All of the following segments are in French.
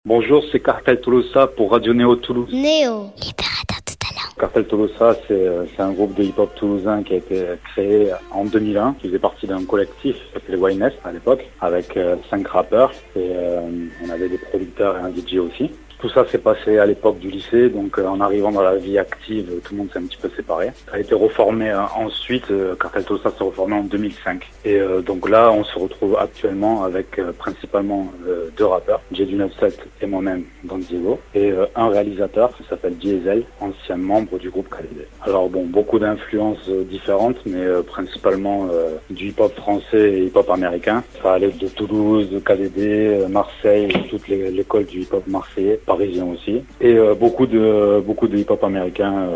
Bonjour, c'est Cartel Tolosa pour Radio Néo Toulouse. Néo, libérateur de talent. Cartel Tolosa, c'est un groupe de hip-hop toulousain qui a été créé en 2001, qui faisait partie d'un collectif qui s'appelait Wynest à l'époque, avec 5 rappeurs et on avait des producteurs et un DJ aussi. Tout ça s'est passé à l'époque du lycée, donc en arrivant dans la vie active, tout le monde s'est un petit peu séparé. Ça a été reformé ensuite, Cartel Tolosa s'est reformé en 2005. Et donc là, on se retrouve actuellement avec principalement 2 rappeurs, J97 et moi-même, Don Diego, et un réalisateur qui s'appelle Diesel, ancien membre du groupe KDD. Alors bon, beaucoup d'influences différentes, mais principalement du hip-hop français et hip-hop américain. Ça allait de Toulouse, de KDD, Marseille, toute l'école du hip-hop marseillais, parisien aussi, et beaucoup de hip-hop américain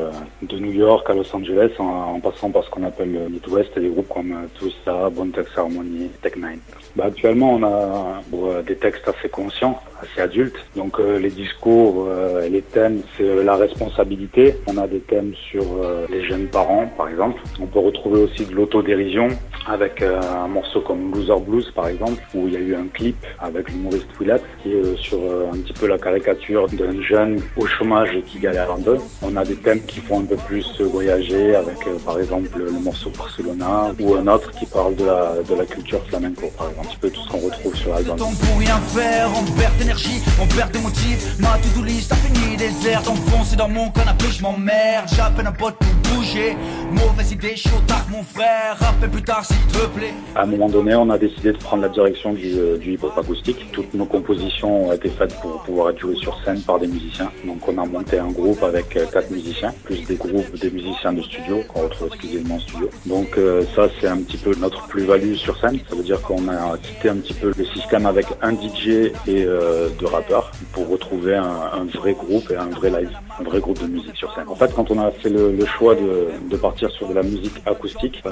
de New York à Los Angeles, en passant par ce qu'on appelle le Midwest, et des groupes comme Twista, Bone Thugs Harmony, Tech Nine. Actuellement, on a des textes assez conscients, assez adultes, donc les discours et les thèmes, c'est la responsabilité. On a des thèmes sur les jeunes parents, par exemple. On peut retrouver aussi de l'autodérision, avec un morceau comme Loser Blues, par exemple, où il y a eu un clip avec l'humoriste Willett, qui est sur un petit peu la caricature d'un jeune au chômage qui galère un peu. On a des thèmes qui font un peu plus voyager, avec par exemple le morceau Barcelona, ou un autre qui parle de la culture flamenco, par exemple, un petit peu tout ce qu'on retrouve sur l'album. Pour rien faire, on perd d'énergie, on perd des motifs. Ma to-do list a fini déserte, enfoncé dans mon canapé, je m'emmerde. J'appelle un pote pour bouger, mauvaise idée, chaud tard mon frère, rappelle plus tard s'il te plaît. À un moment donné, on a décidé de prendre la direction du hip-hop acoustique. Toutes nos compositions ont été faites pour pouvoir être jouées sur scène par des musiciens. Donc on a monté un groupe avec 4 musiciens, plus des musiciens de studio qu'on retrouve exclusivement en studio. Donc ça, c'est un petit peu notre plus-value sur scène. Ça veut dire qu'on a quitté un petit peu le système avec un DJ et 2 rappeurs pour retrouver un vrai groupe et un vrai live, un vrai groupe de musique sur scène. En fait, quand on a fait le choix de partir sur de la musique acoustique,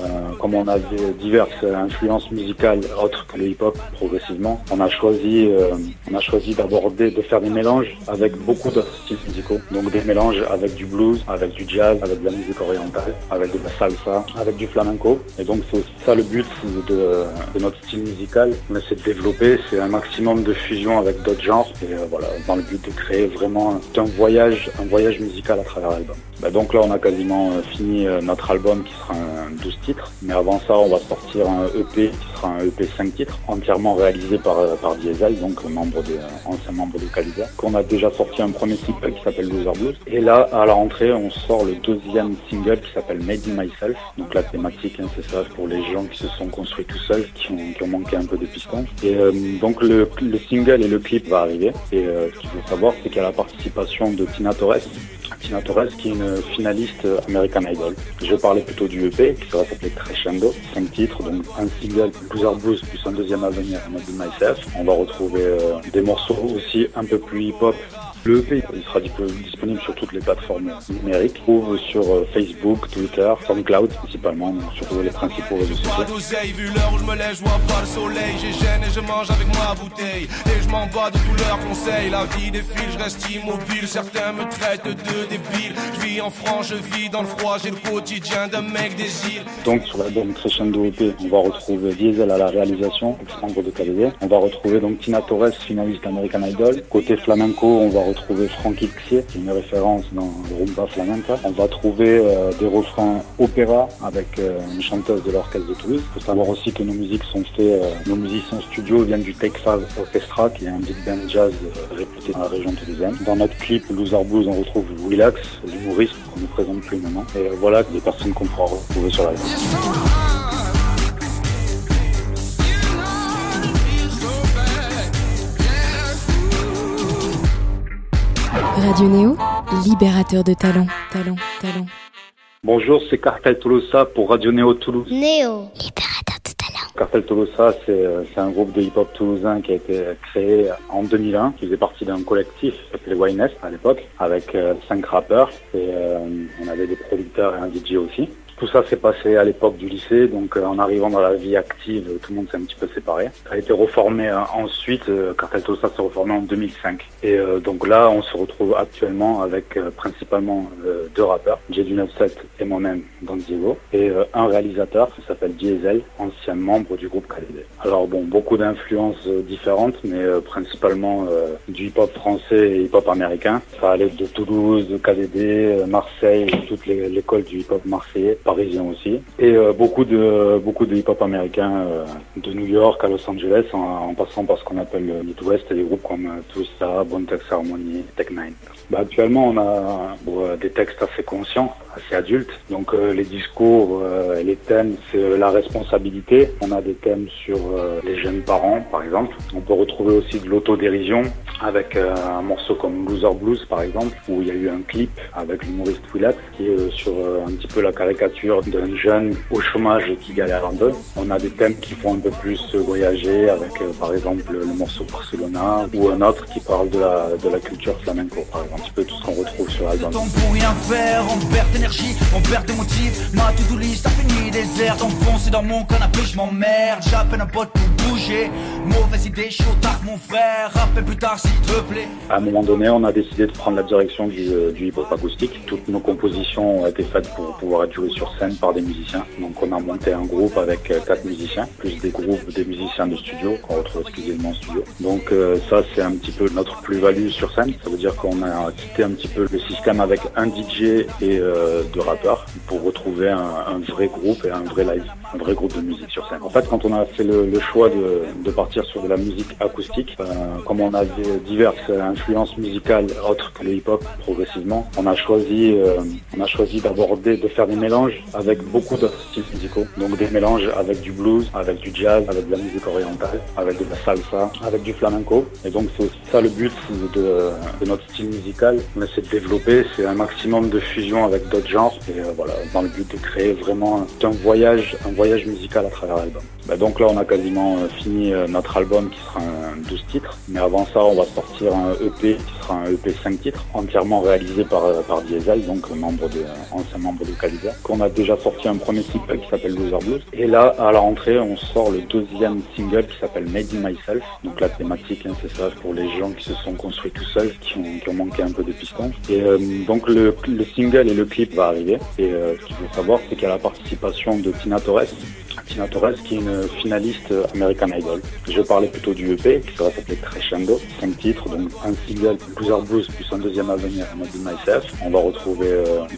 comme on avait diverses influences musicales autres que le hip-hop progressivement, on a choisi de faire des mélanges avec beaucoup d'autres styles musicaux. Donc des mélanges avec du blues, avec du jazz, avec de la musique orientale, avec de la salsa, avec du flamenco. Et donc c'est aussi ça le but de notre style musical. On essaie de développer, c'est un maximum de fusion avec d'autres genres. Et voilà, dans le but de créer vraiment un voyage musical à travers l'album. Donc là, on a quasiment fini notre album qui sera un 12 titres. Mais avant ça, on va sortir un EP qui sera un EP 5 titres, entièrement réalisé par Diesel, donc ancien membre de Calibra. On a déjà sorti un premier single qui s'appelle Loser Blues. Et là, à la rentrée, on sort le 2e single qui s'appelle Made in Myself. Donc la thématique, c'est ça, pour les gens qui se sont construits tout seuls, qui ont manqué un peu de pistons. Et donc le single et le clip va arriver. Et ce qu'il faut savoir, c'est qu'il y a la participation de Tina Torres. Tina Torres qui est une finaliste American Idol. Je parlais plutôt du EP qui sera s'appeler Crescendo, 5 titres, donc un single, Loser Blues, plus un deuxième à venir, Made in Myself. On va retrouver des morceaux aussi un peu plus hip-hop. Le EP, il sera disponible sur toutes les plateformes numériques. On trouve sur Facebook, Twitter, SoundCloud principalement, surtout les principaux réseaux sociaux. Vu l'heure où je me lève, je vois pas le soleil. J'ai gêne et je mange avec ma bouteille. Et je m'en bats de tous leurs conseils. La vie défile, je reste immobile. Certains me traitent de débile. Je vis en France, je vis dans le froid. J'ai le quotidien d'un mec des îles. Donc sur l'album Crescendo EP, on va retrouver Diesel à la réalisation, ex-membre de KDD. On va retrouver donc Tina Torres, finaliste d'American Idol. Côté flamenco, on va retrouver Frankie Xier, qui est une référence dans le rumba flamenca. On va trouver des refrains opéra avec une chanteuse de l'orchestre de Toulouse. Il faut savoir aussi que nos musiques sont faites, nos musiciens studio viennent du Take 5 Orchestra, qui est un big band jazz réputé dans la région toulousaine. Dans notre clip Loser Blues, on retrouve Willax, l'humoriste qu'on ne présente plus maintenant. Et voilà des personnes qu'on pourra retrouver sur l'album. Radio Néo, libérateur de talent. Bonjour, c'est Cartel Tolosa pour Radio Néo Toulouse. Néo, libérateur de talent. Cartel Tolosa, c'est un groupe de hip-hop toulousain qui a été créé en 2001, qui faisait partie d'un collectif qui s'appelait Wynest à l'époque, avec 5 rappeurs et on avait des producteurs et un DJ aussi. Tout ça s'est passé à l'époque du lycée, donc en arrivant dans la vie active, tout le monde s'est un petit peu séparé. Ça a été reformé ensuite, Cartel Tolosa s'est reformé en 2005. Et donc là, on se retrouve actuellement avec principalement deux rappeurs, J97 et moi-même, Don Diego, et un réalisateur qui s'appelle Diesel, ancien membre du groupe KDD. Alors bon, beaucoup d'influences différentes, mais principalement du hip-hop français et hip-hop américain. Ça allait de Toulouse, de KDD, Marseille, toute l'école du hip-hop marseillais, parisien aussi, et beaucoup de hip-hop américain de New York à Los Angeles, en passant par ce qu'on appelle le Midwest et des groupes comme Twista, Bone Thugs Harmony, Tech Nine. Actuellement, on a des textes assez conscients, assez adultes. Donc les discours, les thèmes, c'est la responsabilité. On a des thèmes sur les jeunes parents, par exemple. On peut retrouver aussi de l'autodérision avec un morceau comme Loser Blues, par exemple, où il y a eu un clip avec l'humoriste Willett qui est sur un petit peu la caricature d'un jeune au chômage qui galère un peu. On a des thèmes qui font un peu plus voyager avec, par exemple, le morceau Barcelona, ou un autre qui parle de la culture flamenco, par exemple. Un petit peu tout ce qu'on retrouve sur l'album. Pour rien faire, on perd d'énergie, on perd des motifs. Ma to-do list a fini déserte, enfoncé dans mon canapé, je m'emmerde. J'appelle un pote pour bouger. Mauvaise idée, chaud tard mon frère. Rappelle plus tard s'il te plaît. À un moment donné, on a décidé de prendre la direction du hip-hop acoustique. Toutes nos compositions ont été faites pour pouvoir être jouées sur scène par des musiciens. Donc on a monté un groupe avec 4 musiciens, plus des musiciens de studio qu'on retrouve exclusivement en studio. Donc ça, c'est un petit peu notre plus-value sur scène. Ça veut dire qu'on a quitté un petit peu le système avec un DJ et deux rappeurs pour retrouver un vrai groupe et un vrai live, un vrai groupe de musique sur scène. En fait, quand on a fait le choix de partir sur de la musique acoustique, comme on avait diverses influences musicales autres que le hip-hop progressivement, on a choisi de faire des mélanges avec beaucoup d'autres styles musicaux. Donc des mélanges avec du blues, avec du jazz, avec de la musique orientale, avec de la salsa, avec du flamenco. Et donc c'est aussi ça le but de notre style musical. On essaie de développer, c'est un maximum de fusion avec d'autres genres, et voilà, dans le but de créer vraiment un voyage musical à travers l'album. Donc là, on a quasiment fini notre album qui sera un 12 titres, mais avant ça, on va sortir un EP qui sera un EP 5 titres, entièrement réalisé par Diesel, donc ancien membre de Caliza, qu'on a déjà sorti un premier single qui s'appelle Loser Blues. Et là, à la rentrée, on sort le deuxième single qui s'appelle Made in Myself. Donc la thématique, c'est ça, pour les gens qui se sont construits tout seuls, qui ont manqué un peu de pistons. Et donc le single et le clip va arriver. Et ce qu'il faut savoir, c'est qu'il y a la participation de Tina Torres, qui est une finaliste American Idol. Je parlais plutôt du EP, qui va s'appeler Crescendo, 5 titres, donc un single, Loser Blues, plus un deuxième à venir, Made in Myself. On va retrouver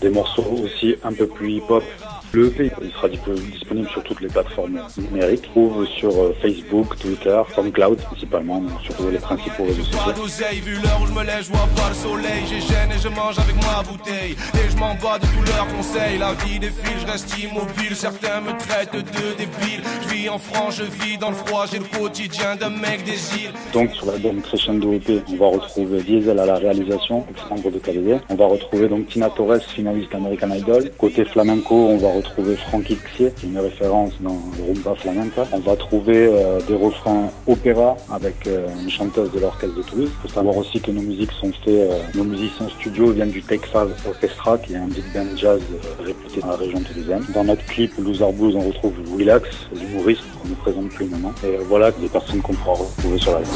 des morceaux aussi un peu plus hip-hop. Le EP, il sera disponible sur toutes les plateformes numériques. On trouve sur Facebook, Twitter, SoundCloud principalement, sur les principaux réseaux sociaux. Vu l'heure où je me lève, je vois pas le soleil. J'ai gêne et je mange avec ma bouteille. Et je m'en bats de tous leurs conseils. La vie défile, je reste immobile. Certains me traitent de débile. Je vis en France, je vis dans le froid. J'ai le quotidien d'un mec des îles. Donc sur l'album Crescendo EP, on va retrouver Diesel à la réalisation, ex-membre de KDD. On va retrouver donc Tina Torres, finaliste American Idol. Côté flamenco, on va retrouver Frankie Xier, qui est une référence dans le rumba flamenca. On va trouver des refrains opéra avec une chanteuse de l'orchestre de Toulouse. Il faut savoir aussi que nos musiques sont faites, nos musiciens studio viennent du Texas Orchestra, qui est un big band jazz réputé dans la région toulousaine. Dans notre clip Loser Blues, on retrouve Willax, l'humoriste qu'on ne présente plus maintenant. Et voilà, des personnes qu'on pourra retrouver sur l'album.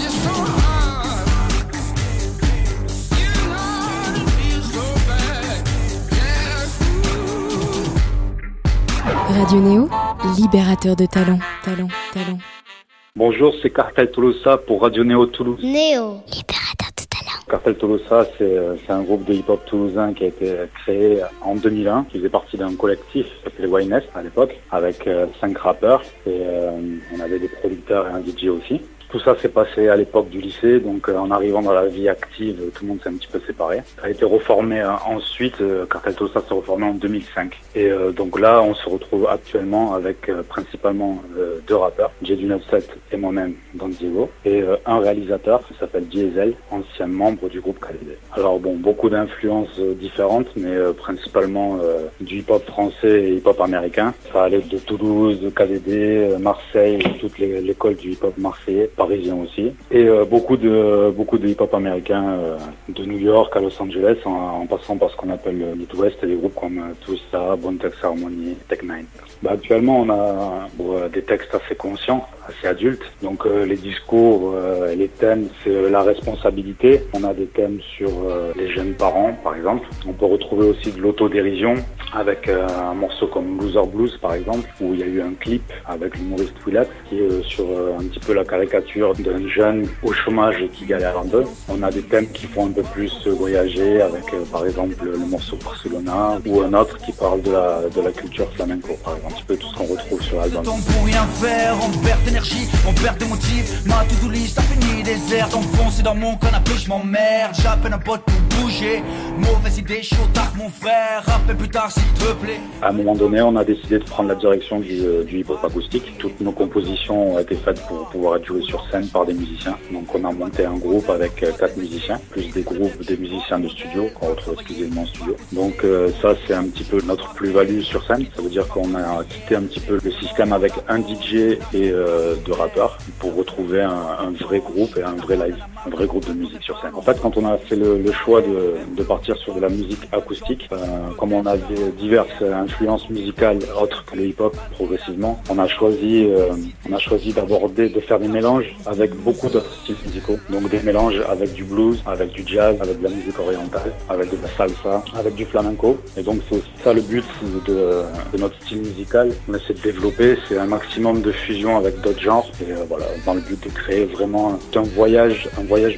Radio Néo, libérateur de talent. Bonjour, c'est Cartel Tolosa pour Radio Néo Toulouse. Néo, libérateur de talent. Cartel Tolosa, c'est un groupe de hip-hop toulousain qui a été créé en 2001, qui faisait partie d'un collectif qui s'appelait YNS à l'époque, avec 5 rappeurs, et on avait des producteurs et un DJ aussi. Tout ça s'est passé à l'époque du lycée, donc en arrivant dans la vie active, tout le monde s'est un petit peu séparé. Ça a été reformé ensuite, Cartel Tolosa s'est reformé en 2005. Et donc là, on se retrouve actuellement avec principalement 2 rappeurs, J97 et moi-même, Don Diego, et un réalisateur qui s'appelle Diesel, ancien membre du groupe KDD. Alors bon, beaucoup d'influences différentes, mais principalement du hip-hop français et hip-hop américain. Ça allait de Toulouse, de KDD, Marseille, toute l'école du hip-hop marseillais, parisien aussi, et beaucoup de hip-hop américain de New York à Los Angeles, en passant par ce qu'on appelle le Midwest, et des groupes comme Twista, Bone Thugs Harmony, Tech Nine. Actuellement, on a des textes assez conscients, assez adultes. Donc les discours et les thèmes, c'est la responsabilité. On a des thèmes sur les jeunes parents, par exemple. On peut retrouver aussi de l'autodérision avec un morceau comme Loser Blues, par exemple, où il y a eu un clip avec l'humoriste Willett qui est sur un petit peu la caricature d'un jeune au chômage et qui galère un peu. On a des thèmes qui font un peu plus voyager avec, par exemple, le morceau Barcelona, ou un autre qui parle de la culture flamenco, par exemple. Un petit peu tout ce qu'on retrouve sur l'album. Pour rien faire, on perd d'énergie, on perd de motifs. Ma to-do list a fini déserte. Enfoncé dans mon canapé, je m'emmerde. J'appelle un pote pour bouger. Mauvaise idée, chaud tard mon frère. Rappelle plus tard s'il te plaît. À un moment donné, on a décidé de prendre la direction du hip-hop acoustique. Toutes nos compositions ont été faites pour pouvoir être jouées sur scène par des musiciens. Donc on a monté un groupe avec 4 musiciens, plus des musiciens de studio qu'on retrouve exclusivement en studio. Donc ça, c'est un petit peu notre plus-value sur scène. Ça veut dire qu'on a quitté un petit peu le système avec un DJ et deux rappeurs pour retrouver un vrai groupe et un vrai live, un vrai groupe de musique sur scène. En fait, quand on a fait le choix de partir sur de la musique acoustique, comme on avait diverses influences musicales autres que le hip-hop progressivement, on a choisi de faire des mélanges avec beaucoup d'autres styles musicaux. Donc des mélanges avec du blues, avec du jazz, avec de la musique orientale, avec de la salsa, avec du flamenco. Et donc c'est ça le but de notre style musical. On essaie de développer, c'est un maximum de fusion avec d'autres genres. Et voilà, dans le but de créer vraiment un voyage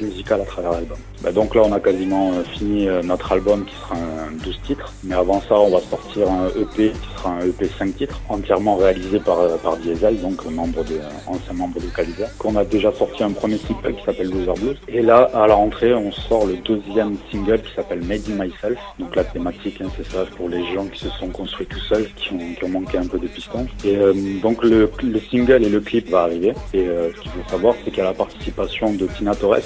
musical à travers l'album. Donc là, on a quasiment fini notre album qui sera un 12 titres. Mais avant ça, on va sortir un EP qui sera un EP 5 titres, entièrement réalisé par Diesel, donc ancien membre de Caliza, qu'on a déjà sorti un premier clip qui s'appelle Loser Blues. Et là, à la rentrée, on sort le deuxième single qui s'appelle Made in Myself. Donc la thématique, c'est ça, pour les gens qui se sont construits tout seuls, qui ont manqué un peu de pistons. Et donc le single et le clip va arriver. Et ce qu'il faut savoir, c'est qu'il y a la participation de Tina Torres.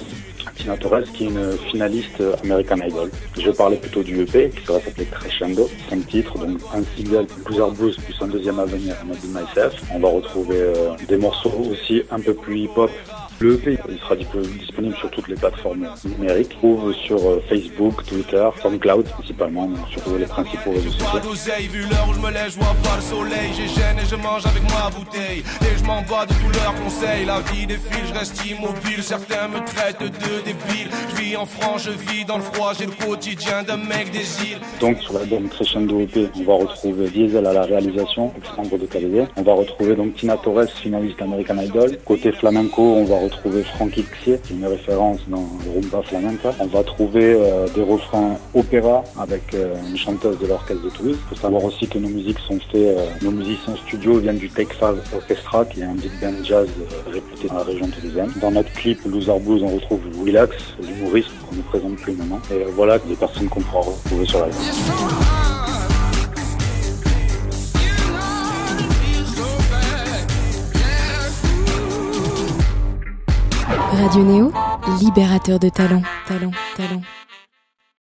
Tina Torres, qui est une finaliste American Idol. Je parlais plutôt du EP, qui va s'appeler Crescendo. 5 titres, donc un single, Loser Blues, plus un deuxième à venir, Made in Myself. On va retrouver des morceaux aussi un peu plus hip-hop. Le EP, il sera disponible sur toutes les plateformes numériques. On trouve sur Facebook, Twitter, SoundCloud principalement, sur les principaux réseaux sociaux. Vu l'heure où je me lève, je vois pas le soleil. J'ai gêne et je mange avec ma bouteille. Et je m'en bats de tous leurs conseils. La vie défile, je reste immobile. Certains me traitent de débile. Je vis en France, je vis dans le froid. J'ai le quotidien d'un mec des îles. Donc sur l'album Crescendo EP, on va retrouver Diesel à la réalisation, ex-membre de KDD. On va retrouver donc Tina Torres, finaliste American Idol. Côté flamenco, on va retrouver Frankie Xier, qui est une référence dans le rumba flamenca. On va trouver des refrains opéra avec une chanteuse de l'orchestre de Toulouse. Il faut savoir aussi que nos musiques sont faites, nos musiciens studio viennent du Take 5 Orchestra, qui est un big band jazz réputé dans la région toulousaine. Dans notre clip Loser Blues, on retrouve Willax, l'humoriste qu'on ne présente plus maintenant. Et voilà des personnes qu'on pourra retrouver sur l'album. Radio Néo, libérateur de talent.